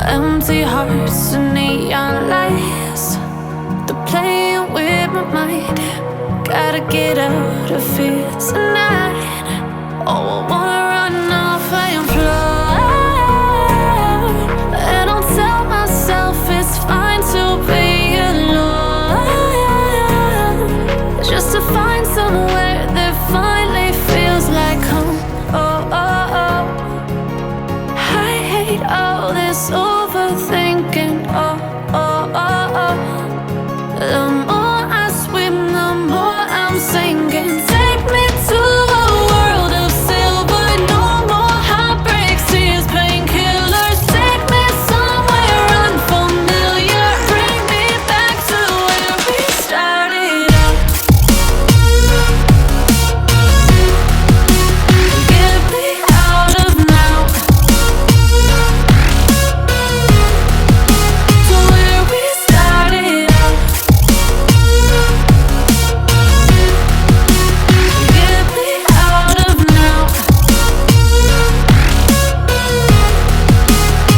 Empty hearts and neon lights, they're playing with my mind. Gotta get out of here tonight. Oh, I wanna run off and fly. And I'll tell myself it's fine to be alone, just to find somewhere that finally feels like home. Oh, oh, oh. I hate all this overthinking. Oh, oh, oh, oh. The more I swim, the more I'm sinking. Take me to a world of silver. No more heartbreaks, tears, painkillers. Take me somewhere unfamiliar. Bring me back to where we started out. Get me out of now, to where we started out. Get me out of now,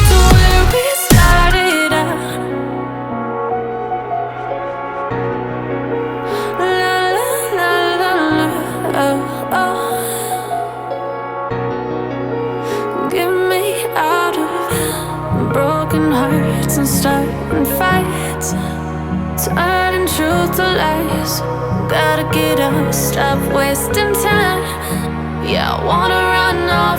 to where we started out. La la la la la, oh, oh. Get me out of broken hearts and starting fights, turning truth to lies. Gotta get up, stop wasting time. Yeah, I wanna run off